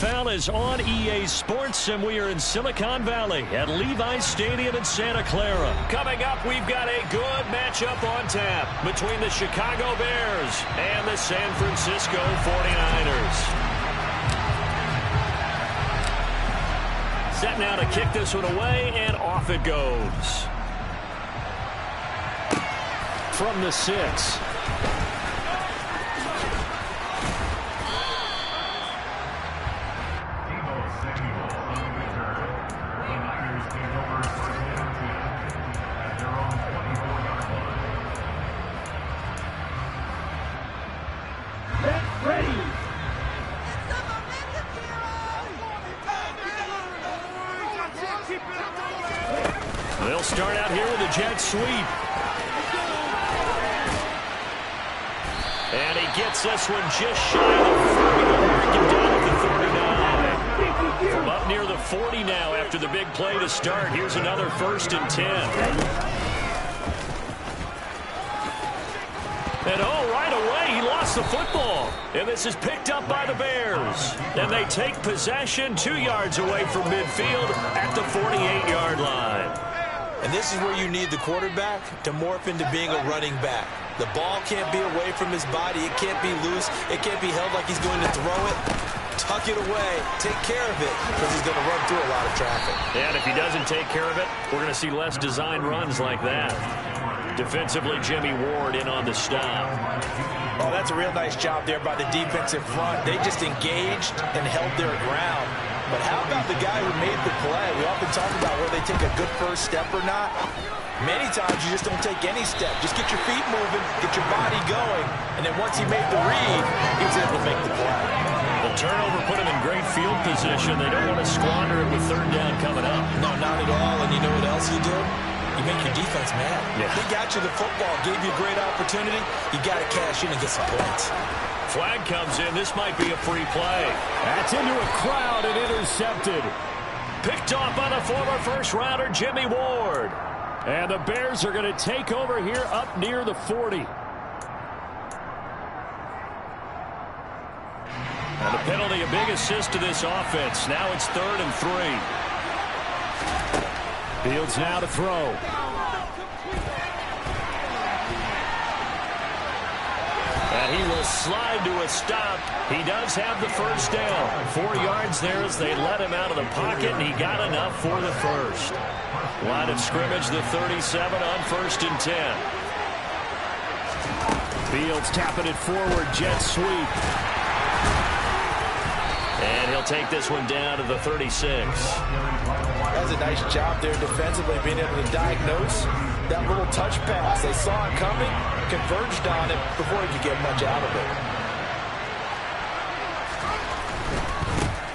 NFL is on EA Sports, and we are in Silicon Valley at Levi's Stadium in Santa Clara. Coming up, we've got a good matchup on tap between the Chicago Bears and the San Francisco 49ers. Set now to kick this one away, and off it goes. From the 6. They'll start out here with a jet sweep. And he gets this one just shy of the 40 mark and down at the 39. From up near the 40 now after the big play to start. Here's another 1st and 10. And right away, he lost the football. And this is picked up by the Bears. And they take possession 2 yards away from midfield at the 48-yard line. And this is where you need the quarterback to morph into being a running back. The ball can't be away from his body. It can't be loose. It can't be held like he's going to throw it. Tuck it away. Take care of it because he's going to run through a lot of traffic. And if he doesn't take care of it, we're going to see less design runs like that. Defensively, Jimmy Ward in on the stop. Oh, that's a real nice job there by the defensive front. They just engaged and held their ground. But how about the guy who made the play? We often talk about whether they take a good first step or not. Many times you just don't take any step. Just get your feet moving, get your body going, and then once he made the read, he was able to make the play. The turnover put him in great field position. They don't want to squander it with 3rd down coming up. No, not at all. And you know what else you do? You make your defense mad. Yeah. They got you the football, gave you a great opportunity. You got to cash in and get some points. Flag comes in. This might be a free play. That's into a crowd and intercepted. Picked off by the former first-rounder Jimmy Ward. And the Bears are going to take over here up near the 40. And the penalty, a big assist to this offense. Now it's 3rd and 3. Fields now to throw. And he will slide to a stop. He does have the first down. 4 yards there as they let him out of the pocket, and he got enough for the first. Line of scrimmage, the 37 on 1st and 10. Fields tapping it forward, jet sweep. And he'll take this one down to the 36. That was a nice job there defensively, being able to diagnose that little touch pass. They saw it coming, converged on it before he could get much out of it.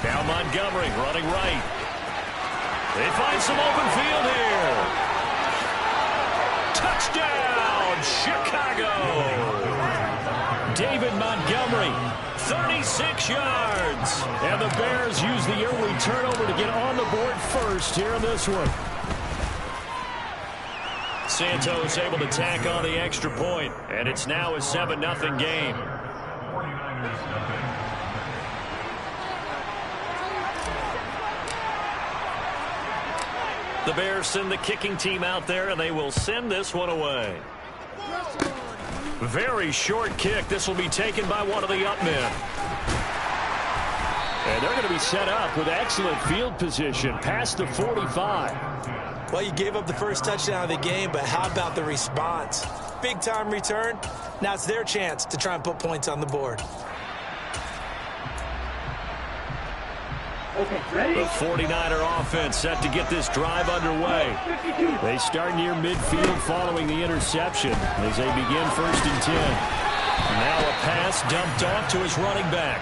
Now Montgomery running right. They find some open field here. Touchdown, Chicago. David Montgomery, 36 yards. And the Bears use the early turnover to get on the board first here in this one. Santos able to tack on the extra point, and it's now a 7-0 game. The Bears send the kicking team out there, and they will send this one away. Very short kick. This will be taken by one of the up men. And they're going to be set up with excellent field position past the 45. Well, you gave up the first touchdown of the game, but how about the response? Big-time return. Now it's their chance to try and put points on the board. The 49er offense set to get this drive underway. They start near midfield following the interception as they begin 1st and 10. Now a pass dumped off to his running back.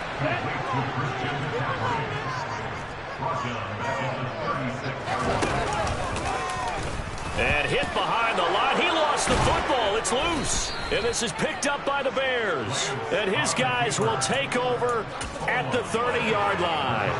And hit behind the line. He lost the football. It's loose. And this is picked up by the Bears. And his guys will take over at the 30-yard line.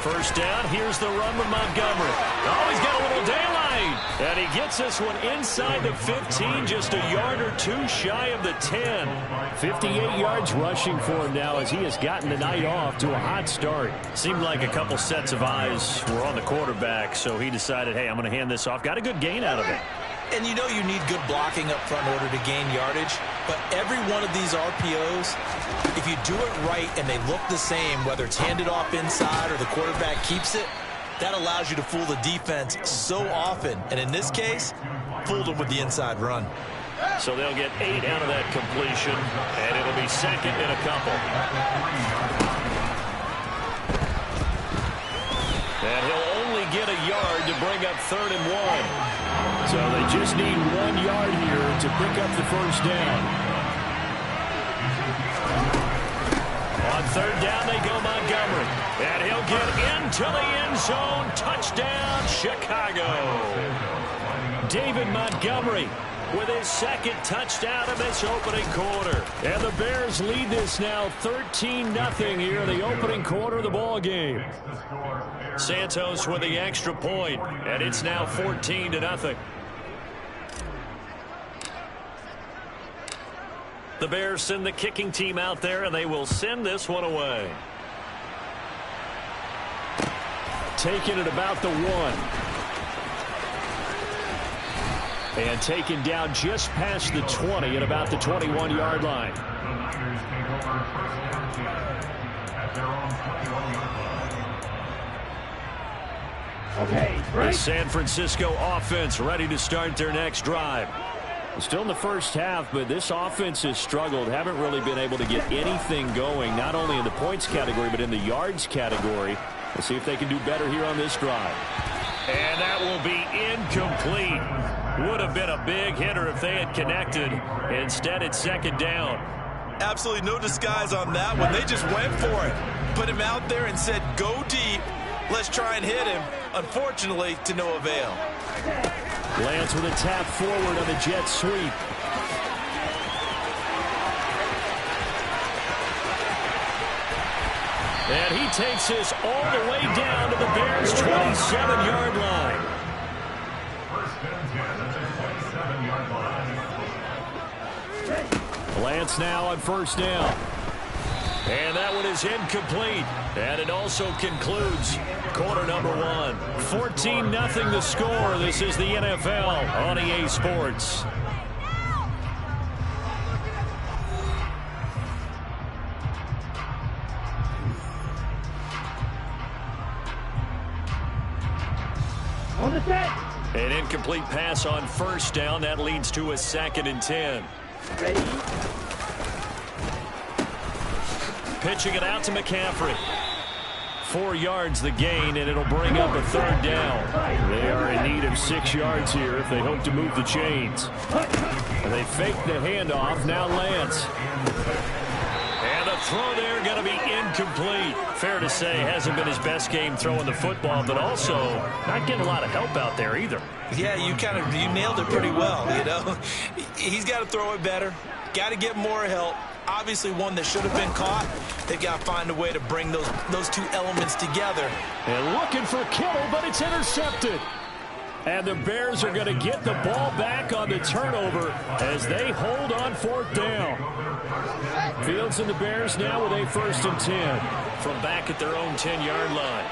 First down, here's the run with Montgomery. Oh, he's got a little daylight. And he gets this one inside the 15, just a yard or two shy of the 10. 58 yards rushing for him now as he has gotten the night off to a hot start. Seemed like a couple sets of eyes were on the quarterback, so he decided, hey, I'm going to hand this off. Got a good gain out of it. And you know you need good blocking up front in order to gain yardage. But every one of these RPOs, if you do it right and they look the same, whether it's handed off inside or the quarterback keeps it, that allows you to fool the defense so often. And in this case, fooled them with the inside run. So they'll get 8 out of that completion, and it'll be second and a couple. And he'll only get a yard to bring up 3rd and 1. So they just need 1 yard here to pick up the first down. On 3rd down, they go Montgomery. And he'll get into the end zone. Touchdown, Chicago. David Montgomery with his 2nd touchdown of this opening quarter. And the Bears lead this now 13-0 here in the opening quarter of the ball game. Santos with the extra point, and it's now 14-0. The Bears send the kicking team out there, and they will send this one away. Taken at about the 1. And taken down just past the 20 at about the 21-yard line. Okay, the San Francisco offense ready to start their next drive. Still in the first half, but this offense has struggled. Haven't really been able to get anything going, not only in the points category, but in the yards category. We'll see if they can do better here on this drive. And that will be incomplete. Would have been a big hitter if they had connected. Instead, it's 2nd down. Absolutely no disguise on that one. They just went for it. Put him out there and said, go deep. Let's try and hit him. Unfortunately, to no avail. Lance with a tap forward on the jet sweep. And he takes this all the way down to the Bears' 27-yard line. Lance now on 1st down. And that one is incomplete. And it also concludes quarter number 1. 14-0 the score. This is the NFL on EA Sports. On the set. An incomplete pass on 1st down. That leads to a 2nd and 10. Ready. Pitching it out to McCaffrey. 4 yards the gain, and it'll bring up a 3rd down. They are in need of 6 yards here if they hope to move the chains. And they fake the handoff. Now Lance. And the throw there going to be incomplete. Fair to say, hasn't been his best game throwing the football, but also not getting a lot of help out there either. Yeah, you nailed it pretty well, you know. He's got to throw it better. Got to get more help. Obviously one that should have been caught. They've got to find a way to bring those two elements together. And looking for Kittle, but it's intercepted. And the Bears are going to get the ball back on the turnover as they hold on 4th down. Fields and the Bears now with a 1st and 10 from back at their own 10-yard line.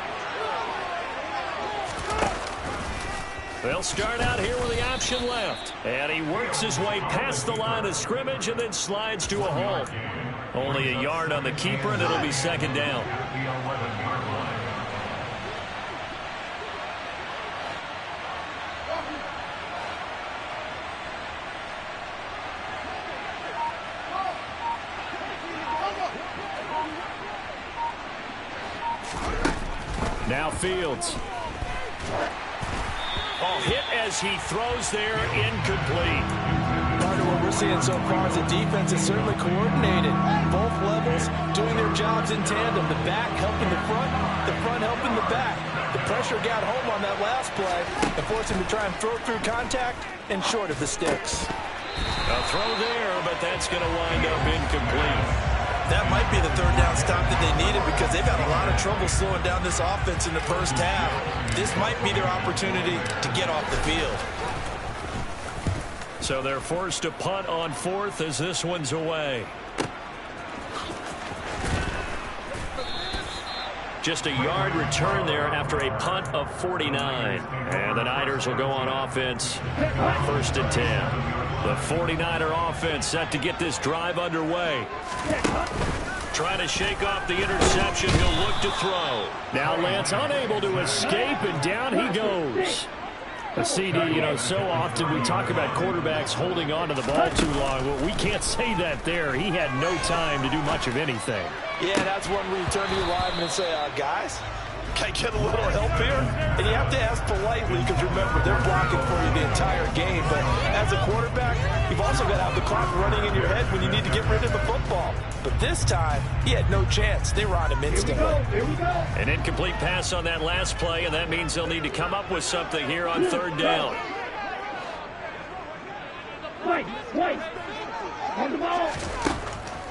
They'll start out here with the option left. And he works his way past the line of scrimmage and then slides to a halt. Only a yard on the keeper, and it'll be 2nd down. Now Fields. Hit as he throws there, incomplete. Partner, what we're seeing so far is the defense is certainly coordinated. Both levels doing their jobs in tandem. The back helping the front helping the back. The pressure got home on that last play and forced him to try and throw through contact and short of the sticks. A throw there, but that's going to wind up incomplete. That might be the third down stop that they needed because they've had a lot of trouble slowing down this offense in the first half. This might be their opportunity to get off the field. So they're forced to punt on 4th as this one's away. Just a yard return there after a punt of 49. And the Niners will go on offense. 1st and 10. The 49er offense set to get this drive underway. Trying to shake off the interception. He'll look to throw. Now Lance unable to escape, and down he goes. A CD, you know, so often we talk about quarterbacks holding on to the ball too long. Well, we can't say that there. He had no time to do much of anything. Yeah, that's one where you turn to your lineman and say, guys, can I get a little help here? And you have to ask politely because, remember, they're blocking for you the entire game. But as a quarterback, you've also got to have the clock running in your head when you need to get rid of the football. But this time, he had no chance. They were on him instantly. Here we go. An incomplete pass on that last play, and that means they'll need to come up with something here on 3rd down. Wait. On the ball.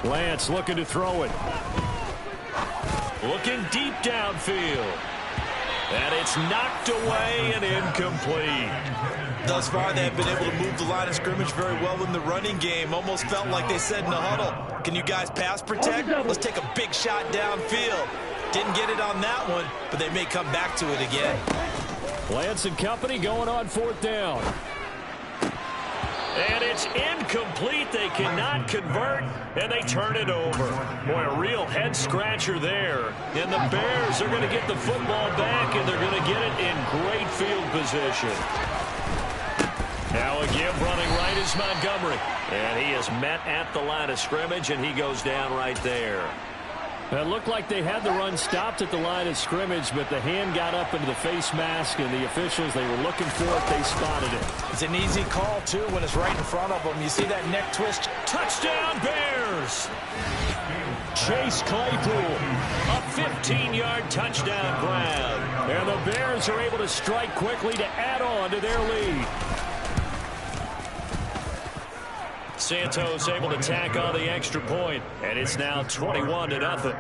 Lance looking to throw it. Looking deep downfield. And it's knocked away and incomplete. Thus far, they have been able to move the line of scrimmage very well in the running game. Almost felt like they said in the huddle, can you guys pass protect? Let's take a big shot downfield. Didn't get it on that one, but they may come back to it again. Lance and company going on 4th down. And it's incomplete. They cannot convert, and they turn it over. Boy, a real head-scratcher there. And the Bears are going to get the football back, and they're going to get it in great field position. Now a give running right is Montgomery. And he is met at the line of scrimmage, and he goes down right there. It looked like they had the run stopped at the line of scrimmage, but the hand got up into the face mask, and the officials, they were looking for it. They spotted it. It's an easy call, too, when it's right in front of them. You see that neck twist? Touchdown, Bears! Chase Claypool, a 15-yard touchdown grab. And the Bears are able to strike quickly to add on to their lead. Santos able to tack on the extra point, and it's now 21-0.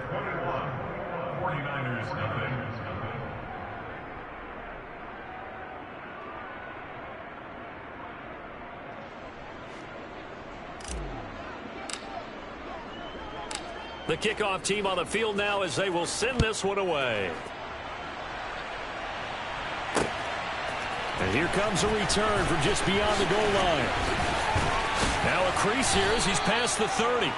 The kickoff team on the field now as they will send this one away. And here comes a return from just beyond the goal line. Now a crease here as he's past the 30.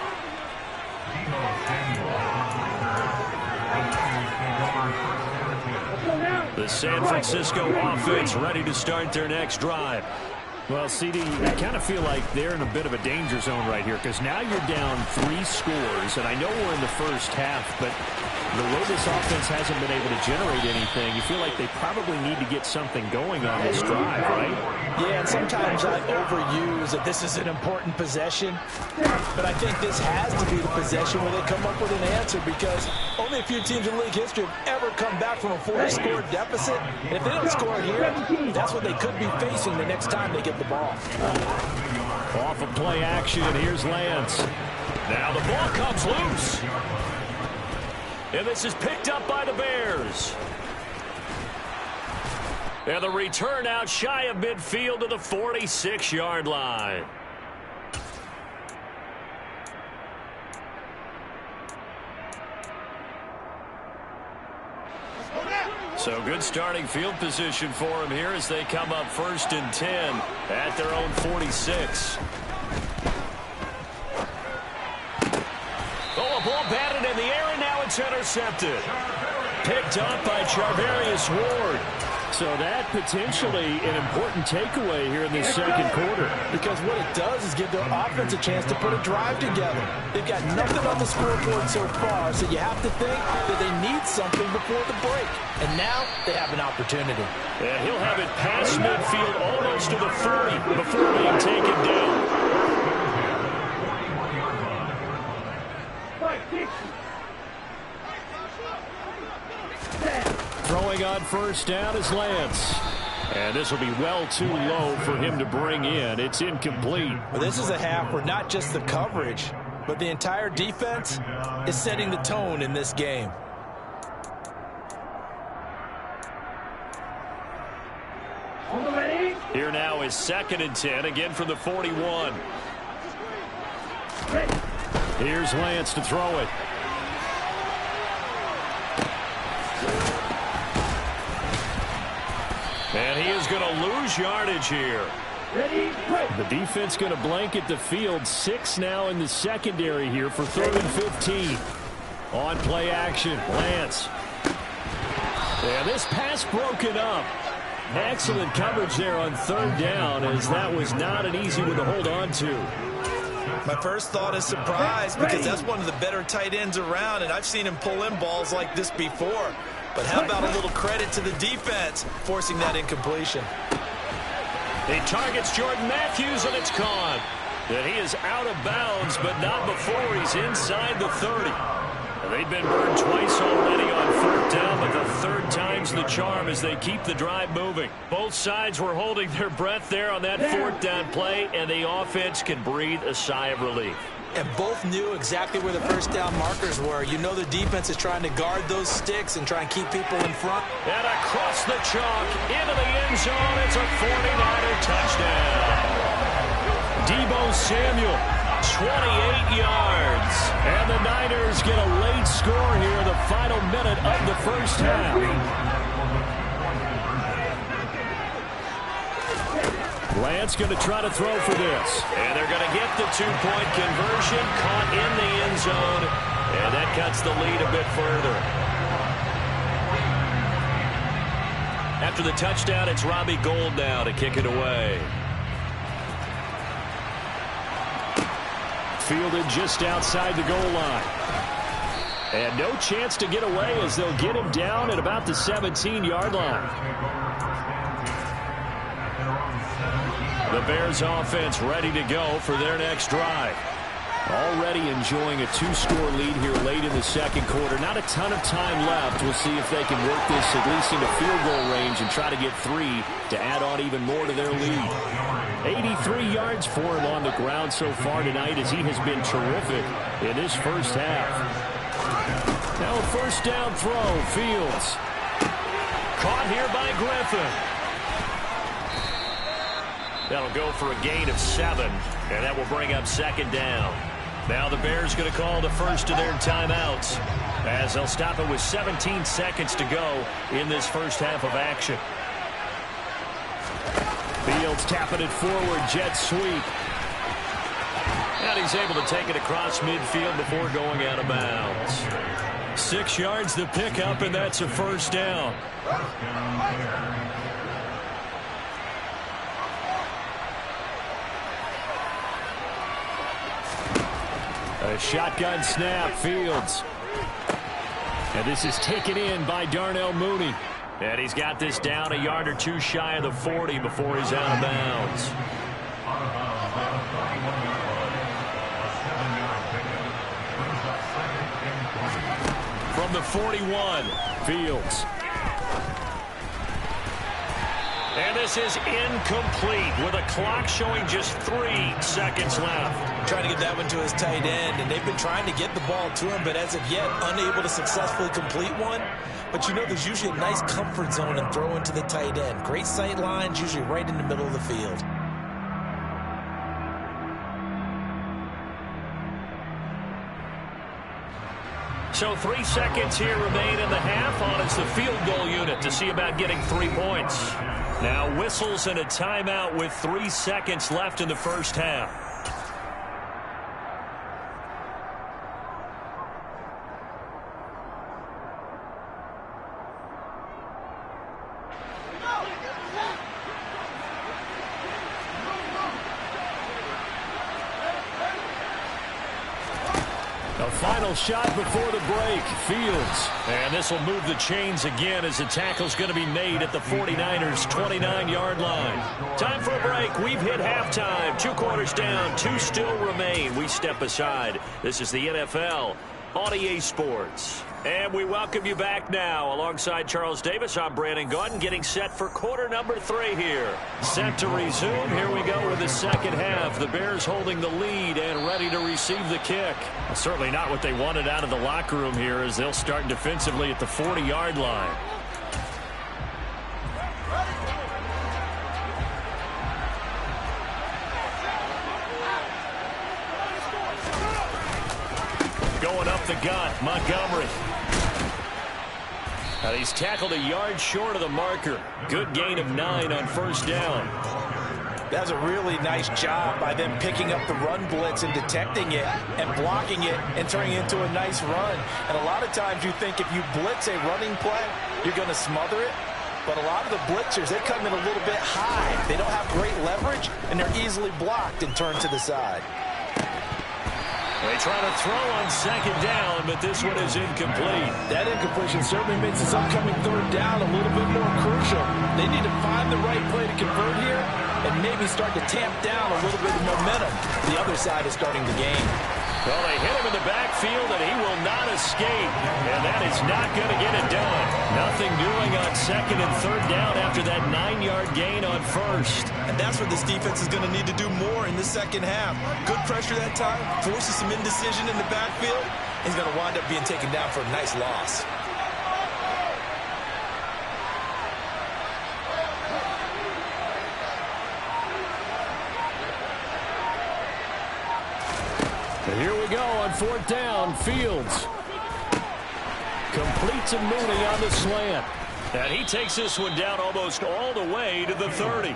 The San Francisco offense ready to start their next drive. Well, CD, I kind of feel like they're in a bit of a danger zone right here because now you're down 3 scores, and I know we're in the first half, but the way this offense hasn't been able to generate anything, you feel like they probably need to get something going on this drive, right? Yeah, and sometimes I overuse that this is an important possession, but I think this has to be the possession where they come up with an answer because only a few teams in league history have ever come back from a 40-score deficit. And if they don't score here, that's what they could be facing the next time they get the ball. Off of play action, here's Lance. Now the ball comes loose. And this is picked up by the Bears. And the return out shy of midfield to the 46-yard line. So good starting field position for them here as they come up 1st and 10 at their own 46. Oh, a ball batted in the air, and now it's intercepted. Picked up by Charvarius Ward. So that potentially an important takeaway here in this second quarter. Because what it does is give their offense a chance to put a drive together. They've got nothing on the scoreboard so far, so you have to think that they need something before the break. And now they have an opportunity. And he'll have it past midfield almost to the 40 before being taken down. Throwing on 1st down is Lance. And this will be well too low for him to bring in. It's incomplete. Well, this is a half where not just the coverage, but the entire defense is setting the tone in this game. Here now is 2nd and 10, again from the 41. Here's Lance to throw it. And he is going to lose yardage here. The defense going to blanket the field. 6 now in the secondary here for 3rd and 15. On play action, Lance. And this pass broken up. Excellent coverage there on 3rd down, as that was not an easy one to hold on to. My first thought is surprise, because that's one of the better tight ends around, and I've seen him pull in balls like this before. But how about a little credit to the defense forcing that incompletion? He targets Jordan Matthews, and it's caught. And he is out of bounds, but not before he's inside the 30. They've been burned twice already on 3rd down, but the 3rd time's the charm as they keep the drive moving. Both sides were holding their breath there on that 4th down play, and the offense can breathe a sigh of relief. And both knew exactly where the 1st down markers were. You know the defense is trying to guard those sticks and try and keep people in front. And across the chalk, into the end zone, it's a 49er touchdown. Deebo Samuel, 28 yards. And the Niners get a late score here in the final minute of the 1st half. Lance going to try to throw for this. And they're going to get the 2-point conversion, caught in the end zone. And that cuts the lead a bit further. After the touchdown, it's Robbie Gould now to kick it away. Fielded just outside the goal line. And no chance to get away as they'll get him down at about the 17-yard line. The Bears offense ready to go for their next drive. Already enjoying a 2-score lead here late in the 2nd quarter. Not a ton of time left. We'll see if they can work this at least into field goal range and try to get 3 to add on even more to their lead. 83 yards for him on the ground so far tonight, as he has been terrific in this 1st half. Now a 1st down throw. Fields. Caught here by Griffin. That'll go for a gain of 7, and that will bring up 2nd down. Now the Bears going to call the first of their timeouts, as they'll stop it with 17 seconds to go in this 1st half of action. Fields tapping it forward, jet sweep. And he's able to take it across midfield before going out of bounds. 6 yards to pick up, and that's a 1st down. A shotgun snap, Fields. And this is taken in by Darnell Mooney. And he's got this down a yard or 2 shy of the 40 before he's out of bounds. From the 41, Fields. And this is incomplete with a clock showing just 3 seconds left. Trying to get that one to his tight end, and they've been trying to get the ball to him, but as of yet, unable to successfully complete one. But you know there's usually a nice comfort zone and throw into the tight end. Great sight lines, usually right in the middle of the field. So 3 seconds here remain in the half. On it's the field goal unit to see about getting 3 points. Now whistles and a timeout with 3 seconds left in the 1st half. A final shot before the break. Fields. And this will move the chains again as the tackle's going to be made at the 49ers' 29-yard line. Time for a break. We've hit halftime. 2 quarters down. 2 still remain. We step aside. This is the NFL on EA Sports. And we welcome you back now. Alongside Charles Davis, I'm Brandon Gaudin, getting set for quarter number 3 here. Set to resume. Here we go with the second half. The Bears holding the lead and ready to receive the kick. Certainly not what they wanted out of the locker room here, as they'll start defensively at the 40-yard line. Going up the gut, Montgomery. And he's tackled a yard short of the marker. Good gain of 9 on first down. That's a really nice job by them picking up the run blitz and detecting it and blocking it and turning it into a nice run. And a lot of times you think if you blitz a running play, you're going to smother it. But a lot of the blitzers, they come in a little bit high. They don't have great leverage, and they're easily blocked and turned to the side. They try to throw on second down, but this one is incomplete. That incompletion certainly makes this upcoming third down a little bit more crucial. They need to find the right play to convert here and maybe start to tamp down a little bit of momentum. The other side is starting the game. Well, they hit him in the backfield, and he will not escape. And that is not going to get it done. Nothing doing on second and third down after that 9-yard gain on first. And that's where this defense is going to need to do more in the second half. Good pressure that time, forces some indecision in the backfield. He's going to wind up being taken down for a nice loss. Here we go on fourth down. Fields completes a Mooney on the slant. And he takes this one down almost all the way to the 30.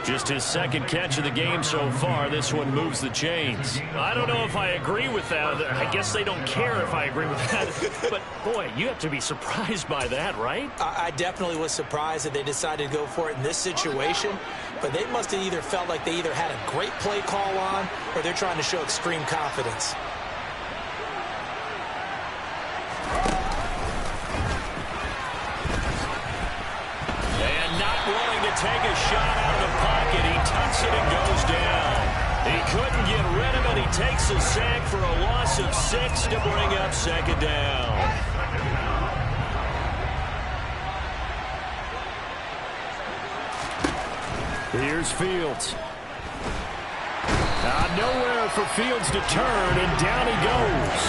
Just his second catch of the game so far. This one moves the chains. I don't know if I agree with that. I guess they don't care if I agree with that. But, boy, you have to be surprised by that, right? I definitely was surprised that they decided to go for it in this situation. But they must have either felt like they either had a great play call on or they're trying to show extreme confidence. Take a shot out of the pocket. He tucks it and goes down. He couldn't get rid of it. He takes a sack for a loss of 6 to bring up second down. Here's Fields. Nowhere for Fields to turn, and down he goes.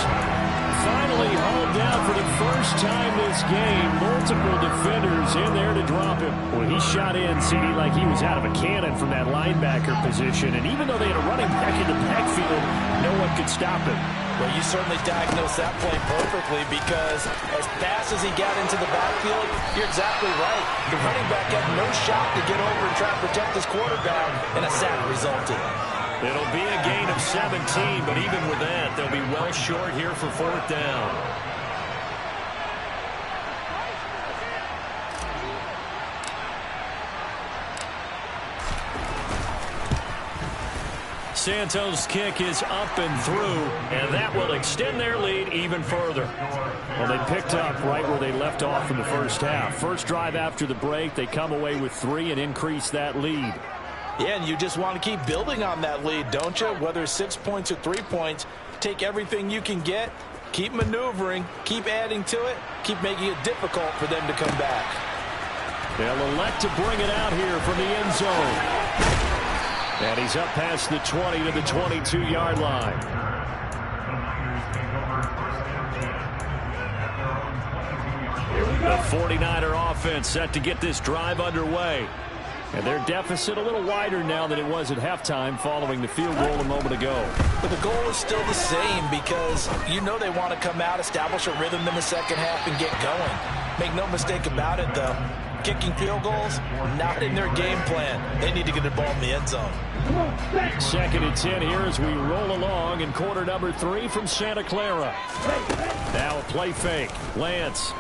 Finally hauled down for the first time this game. Multiple defenders in there to drop him. Well, he shot in, CD, like he was out of a cannon from that linebacker position. And even though they had a running back in the backfield, no one could stop him. Well, you certainly diagnosed that play perfectly because as fast as he got into the backfield, you're exactly right. The running back had no shot to get over and try to protect his quarterback, and a sack resulted. It'll be a gain of 17, but even with that, they'll be well short here for fourth down. Santos' kick is up and through, and that will extend their lead even further. Well, they picked up right where they left off in the first half. First drive after the break, they come away with 3 and increase that lead. Yeah, and you just want to keep building on that lead, don't you? Whether it's 6 points or 3 points, take everything you can get, keep maneuvering, keep adding to it, keep making it difficult for them to come back. They'll elect to bring it out here from the end zone. And he's up past the 20 to the 22-yard line. The 49er offense set to get this drive underway. And their deficit a little wider now than it was at halftime following the field goal a moment ago. But the goal is still the same because you know they want to come out, establish a rhythm in the second half, and get going. Make no mistake about it, though. Kicking field goals, not in their game plan. They need to get the ball in the end zone. Second and 10 here as we roll along in quarter number 3 from Santa Clara. Now a play fake. Lance.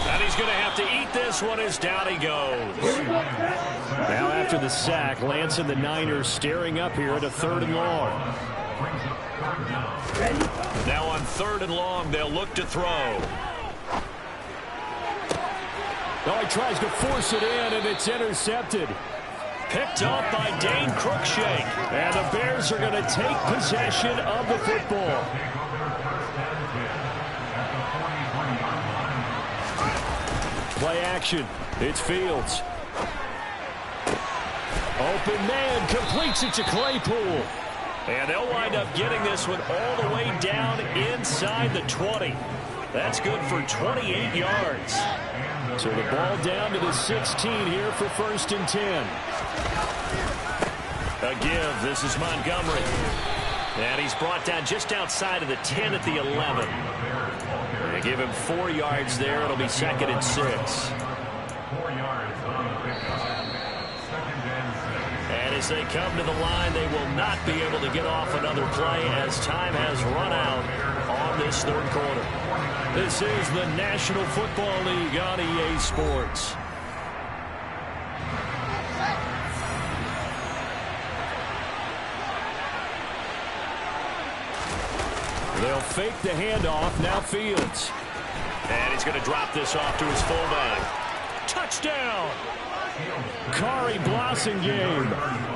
And he's going to have to eat this one as down he goes. Now after the sack, Lance and the Niners staring up here at a 3rd and long. Now on 3rd and long, they'll look to throw. Oh, he tries to force it in, and it's intercepted. Picked up by Dane Cruikshank. And the Bears are going to take possession of the football. Play action. It's Fields. Open man, completes it to Claypool. And they'll wind up getting this one all the way down inside the 20. That's good for 28 yards. So the ball down to the 16 here for 1st and 10. A give. This is Montgomery. And he's brought down just outside of the 10 at the 11. They give him 4 yards there. It'll be 2nd and 6. 4 yards on the pickup. And as they come to the line, they will not be able to get off another play as time has run out on this 3rd quarter. This is the National Football League on EA Sports. They'll fake the handoff. Now Fields. And he's going to drop this off to his fullback. Touchdown! Kari Blossingame,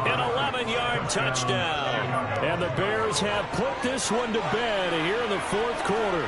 an 11-yard touchdown. And the Bears have put this one to bed here in the 4th quarter.